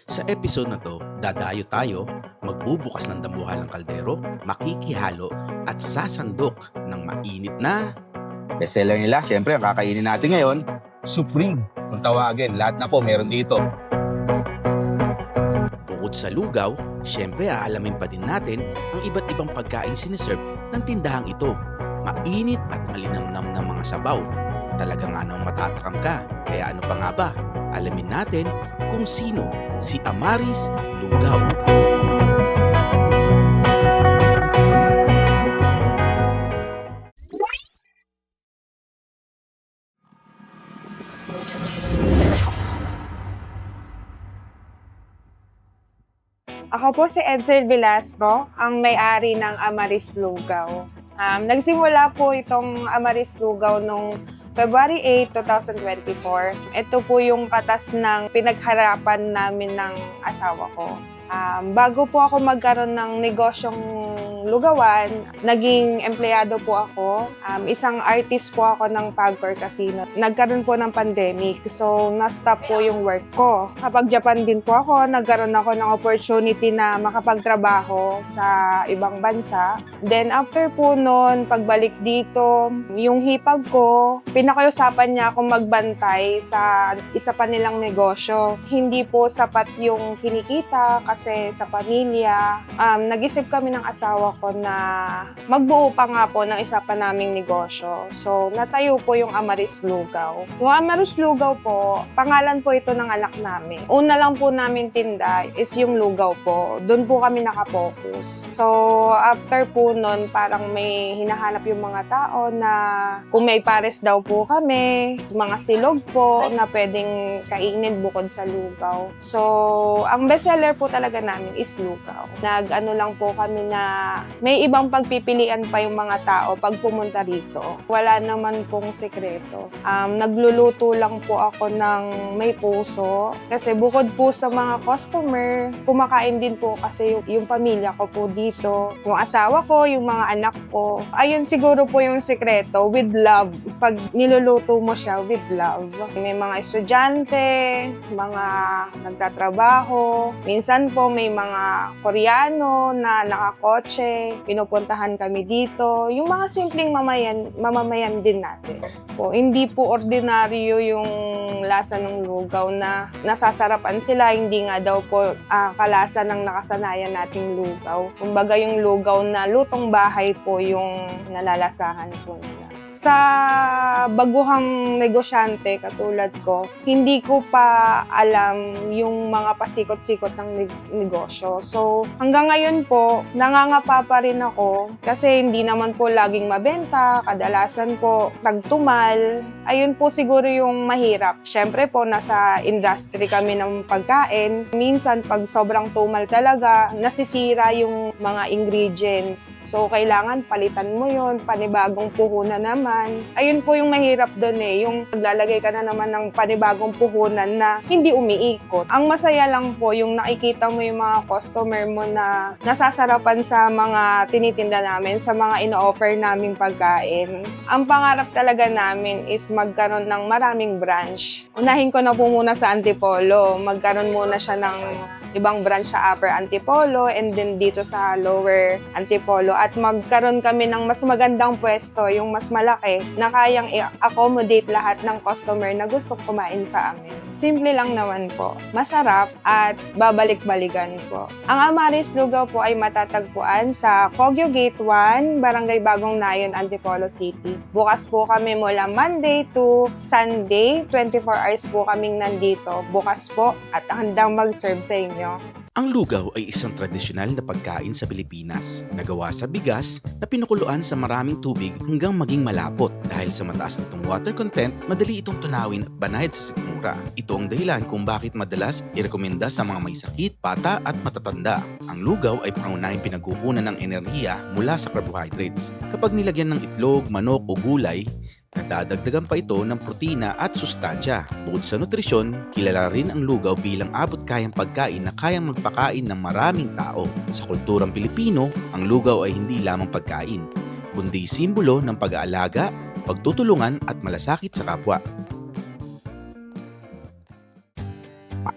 Sa episode na to, dadayo tayo, magbubukas ng dambuhalang kaldero, makikihalo at sasandok ng mainit na bestseller nila. Siyempre, ang kakainin natin ngayon, Supreme. Kung tawagin, lahat na po meron dito. Bukod sa lugaw, siyempre aalamin pa din natin ang iba't ibang pagkain siniserve ng tindahang ito. Mainit at malinamnam na mga sabaw. Talaga nga namang matatakam ka. Kaya ano pa nga ba? Alamin natin kung sino si Amaris Lugaw. Ako po si Edsel Velasco, ang may-ari ng Amaris Lugaw. Nagsimula po itong Amaris Lugaw noong February 8, 2024. Ito po yung katas ng pinagharapan namin ng asawa ko. Bago po ako magkaroon ng negosyong lugawan, naging empleyado po ako. Isang artist po ako ng Pagcor Casino. Nagkaroon po ng pandemic, so na-stop po yung work ko. Kapag Japan din po ako, nagkaroon ako ng opportunity na makapagtrabaho sa ibang bansa. Then after po nun, pagbalik dito, yung hipag ko, pinakiusapan niya akong magbantay sa isa pa nilang negosyo. Hindi po sapat yung kinikita kasi sa pamilya. Nag-isip kami ng asawa ko na magbuo pa nga po ng isa pa naming negosyo. So, natayo po yung Amaris Lugaw. Yung Amaris Lugaw po, pangalan po ito ng anak namin. Una lang po namin tinda is yung lugaw po. Doon po kami nakapokus. So, after po nun, parang may hinahanap yung mga tao na kung may pares daw po kami, mga silog po na pwedeng kainin bukod sa lugaw. So, ang bestseller po talaga namin is lugaw. Nag-ano lang po kami na may ibang pagpipilian pa yung mga tao pag pumunta rito. Wala naman pong sekreto. Nagluluto lang po ako ng may puso. Kasi bukod po sa mga customer, kumakain din po kasi yung pamilya ko po dito. Yung asawa ko, yung mga anak ko. Ayun siguro po yung sekreto, with love. Pag niluluto mo siya with love. May mga estudyante, mga nagtatrabaho. Minsan po may mga Koreano na nakakotse. Pinupuntahan kami dito. Yung mga simpleng mamamayan din natin. Po, hindi po ordinaryo yung lasa ng lugaw na nasasarapan sila. Hindi nga daw po kalasa ng nakasanayan nating lugaw. Kumbaga yung lugaw na lutong bahay po yung nalalasahan po nila. Sa baguhang negosyante katulad ko, hindi ko pa alam yung mga pasikot-sikot ng negosyo. So, hanggang ngayon po, nangangapa pa rin ako kasi hindi naman po laging mabenta, kadalasan po tagtumal. Ayun po siguro yung mahirap. Siyempre po, nasa industry kami ng pagkain. Minsan, pag sobrang tumal talaga, nasisira yung mga ingredients. So, kailangan palitan mo yun, panibagong puhunan naman. Ayun po yung mahirap doon yung maglalagay ka na naman ng panibagong puhunan na hindi umiikot. Ang masaya lang po yung nakikita mo yung mga customer mo na nasasarapan sa mga tinitinda namin, sa mga ino-offer naming pagkain. Ang pangarap talaga namin is magkaroon ng maraming branch. Unahin ko na po muna sa Antipolo. Magkaroon muna siya ng ibang branch sa Upper Antipolo and then dito sa Lower Antipolo at magkaroon kami ng mas magandang pwesto, yung mas malaki na kayang i-accommodate lahat ng customer na gustong kumain sa amin. Simple lang naman po, masarap at babalik-balikan po. Ang Amaris Lugaw po ay matatagpuan sa Kogyo Gate 1, Barangay Bagong Nayon, Antipolo City. Bukas po kami mula Monday to Sunday, 24 hours po kaming nandito. Bukas po at handang mag-serve sa inyo. Ang lugaw ay isang tradisyonal na pagkain sa Pilipinas na gawa sa bigas na pinukuluan sa maraming tubig hanggang maging malapot. Dahil sa mataas nitong water content, madali itong tunawin at banayad sa sikmura. Ito ang dahilan kung bakit madalas irekomenda sa mga may sakit, bata at matatanda. Ang lugaw ay pangunahing pinagkukunan ng enerhiya mula sa carbohydrates. Kapag nilagyan ng itlog, manok o gulay, nadadagdagan pa ito ng protina at sustansya. Bukod sa nutrisyon, kilala rin ang lugaw bilang abot kayang pagkain na kayang magpakain ng maraming tao. Sa kulturang Pilipino, ang lugaw ay hindi lamang pagkain, kundi simbolo ng pag-aalaga, pagtutulungan at malasakit sa kapwa.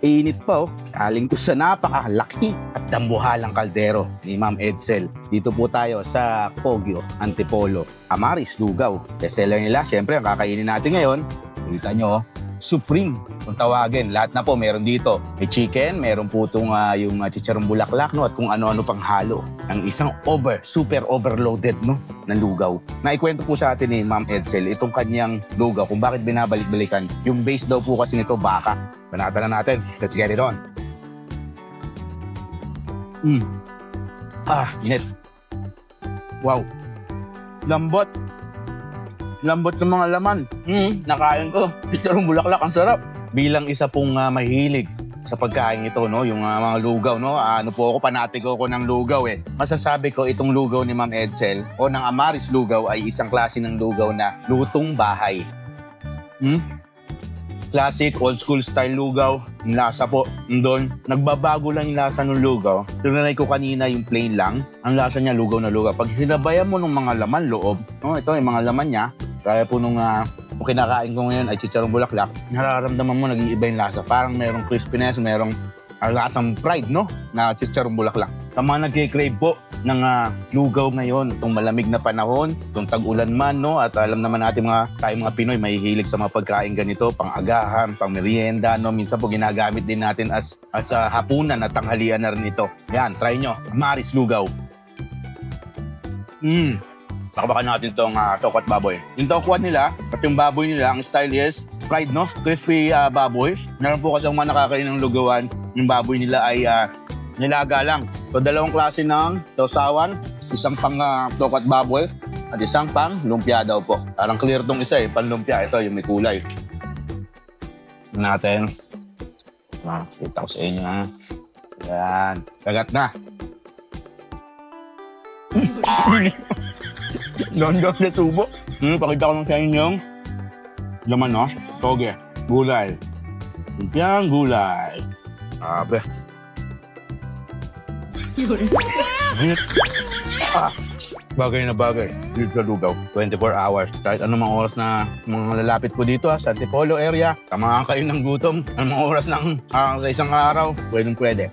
Init pa oh. Galing to sa napakalaki at dambuhalang kaldero ni Ma'am Edsel. Dito po tayo sa Poggio, Antipolo, Amaris, Lugaw. Bestseller nila, syempre ang kakainin natin ngayon. Kita nyo, Supreme kung tawagin. Lahat na po meron dito. May chicken, meron po itong yung chicharong bulaklak, no, at kung ano-ano pang halo. Ang isang super overloaded, no, ng lugaw. Naikwento po sa atin ni Ma'am Edsel itong kanyang lugaw kung bakit binabalik-balikan. Yung base daw po kasi nito baka. Banatan na natin. Let's get it on. Init. Wow. Lambot. Lambot ng mga laman. Nakain ko. Chicharong bulaklak, ang sarap. Bilang isa pong mahilig sa pagkain ito, no, yung mga lugaw, no. Ano po ako, panatiko ko ng lugaw eh. Masasabi ko itong lugaw ni Ma'am Edsel o ng Amaris Lugaw ay isang klase ng lugaw na lutong bahay. Classic, old school style lugaw. Yung lasa po, doon. Nagbabago lang yung lasa ng lugaw. Tinanay ko kanina yung plain lang. Ang lasa niya, lugaw na lugaw. Pag sinabayan mo ng mga laman loob, no, ito yung mga laman niya. Kaya po nung kinakain ko ngayon ay chicharong bulaklak, nararamdaman mo nag-iiba yung lasa. Parang merong crispiness, merong lasang pride, no, na chicharong bulaklak. Sa mga nagkikrave po ng lugaw ngayon, itong malamig na panahon, itong tag-ulan man, no, at alam naman natin tayong mga Pinoy, mahihilig sa mga pagkain ganito, pang-agahan, pang-merienda, no, minsan po ginagamit din natin as hapunan at tanghalian na rin ito. Yan, try nyo, Amaris Lugaw. Baka natin itong tokwa at baboy. Yung tokwa nila at yung baboy nila, ang style is fried, no? Crispy baboy. Meron po kasi ang mga nakakain ng lugawan, yung baboy nila ay nilaga lang. So, dalawang klase ng sausawan, isang pang tokwa at baboy, at isang pang lumpia daw po. Parang clear tong isa eh, pang lumpia. Ito, yung may kulay. Natin. Kita ko sa inyo, ha? Yan. Kagat na. London na tubo. Pakita ko lang sa inyo yung laman, no? Toge, gulay. Lumpiang gulay. Abe. Bagay na bagay. Dito sa lugaw. 24 hours. Kahit anong mga oras na mga lalapit po dito sa Antipolo area, tama kayo ng gutom. Anong mga oras ng sa isang araw, pwede.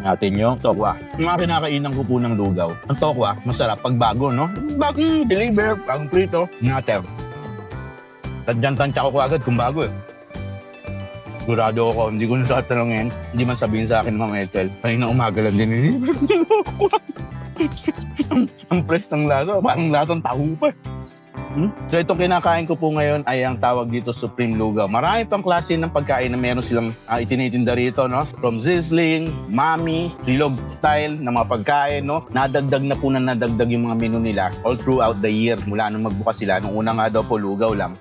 Natin yung tokwa. Yung mga kinakainan ko po ng lugaw. Ang tokwa, masarap pag bago, no? Bagong deliver, bagong prito. Natin. Tadyan-tansya ko agad kung bago eh. Sigurado ako, hindi ko na sa tanongin. Hindi man sabihin sa akin, Ma'am Edsel, kanina umaga lang din. Ang fresh ng lasa, parang lasang taho pa. So itong kinakain ko po ngayon ay ang tawag dito Supreme Lugaw. Marami pang klase ng pagkain na meron silang itinitinda rito, no? From sizzling, mami, silog style na mga pagkain, no? Nadagdag na po yung mga menu nila all throughout the year mula nung magbukas sila. Nung una nga daw po lugaw lang.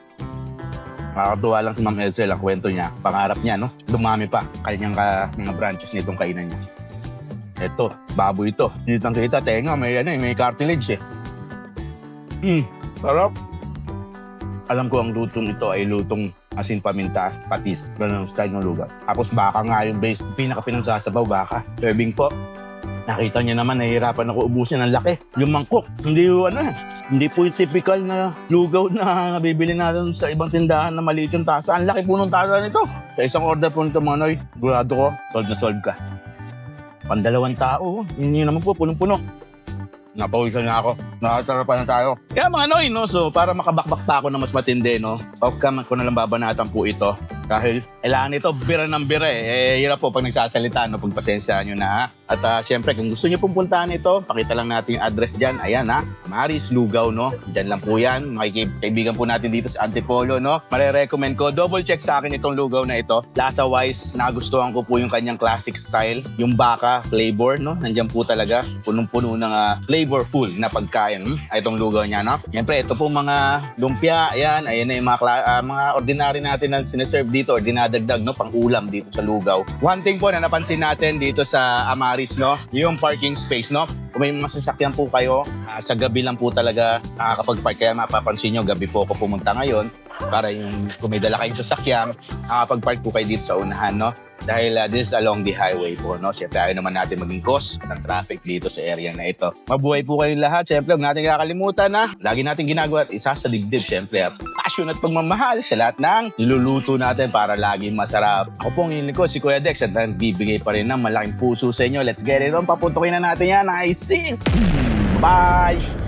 Nakakatuwa lang si Ma'am Edsel ang kwento niya. Pangarap niya, no? Dumami pa kanyang mga branches nitong kainan niya. Ito, baboy ito. Kitang-kita, tenga, may cartilage eh. Sarap. Alam ko ang lutong ito ay lutong asin paminta, patis. Ganun ang style ng lugaw. Tapos baka nga yung base, pinaka-pinagsasabaw baka. Serving po. Nakita niyo naman, nahihirapan ako ubusin ang laki. Yung mangkok, hindi po yung typical na lugaw na nabibili natin sa ibang tindahan na maliit yung tasa. Ang laki po ng tasa nito. Sa isang order po nito mga Noy, gurado ko, solve ka. Pandalawang tao, hindi naman po, punong-puno. Napawisan na ako. Nakasarapan na tayo. Kaya mga Noy, no? So, para makabakbak pa ako na mas matindi, no? Outcome ko na lang babanatan po ito. Dahil, kailangan ito, bira ng bira eh. Hirap po pag nagsasalita, no? Pagpasensya nyo na, ha? At syempre, kung gusto nyo pong puntahan ito, pakita lang natin yung address dyan. Ayan, ha? Amaris Lugaw, no? Dyan lang po yan. Makikaibigan po natin dito sa Antipolo, no? Marirecommend ko. Double check sa akin itong lugaw na ito. Lasa-wise, nagustuhan ko po yung kanyang classic style. Yung baka flavor, no? Nandyan po talaga. Punong-puno ng flavorful na pagkain. Itong lugaw niya, no? Siyempre, ito po mga lumpia. Ayan na yung mga ordinary natin na sineserve dito or dinadagdag, no? Pang ulam dito sa lugaw. One thing po na napansin natin dito sa Amaris, no? Yung parking space, no? Kung may mga sasakyan po kayo, sa gabi lang po talaga nakakapag-park. Kaya mapapansin nyo, gabi po ako pumunta ngayon para yung kung may dala kayong sasakyan, nakakapag-park po kayo dito sa unahan, no? Dahil this is along the highway po, no? Siyempre, ayaw naman natin maging cause ng traffic dito sa area na ito. Mabuhay po kayong lahat. Siyempre, huwag natin kakalimutan na lagi natin ginagawa at isa sa dibdib, siyempre. passion at pagmamahal sa lahat ng niluluto natin para laging masarap. Ako pong yung lingkod, si Kuya Dex, at nagbibigay pa rin ng malaking puso sa inyo. Let's get it on. Papuntukin na natin yan. Nice 6! Bye!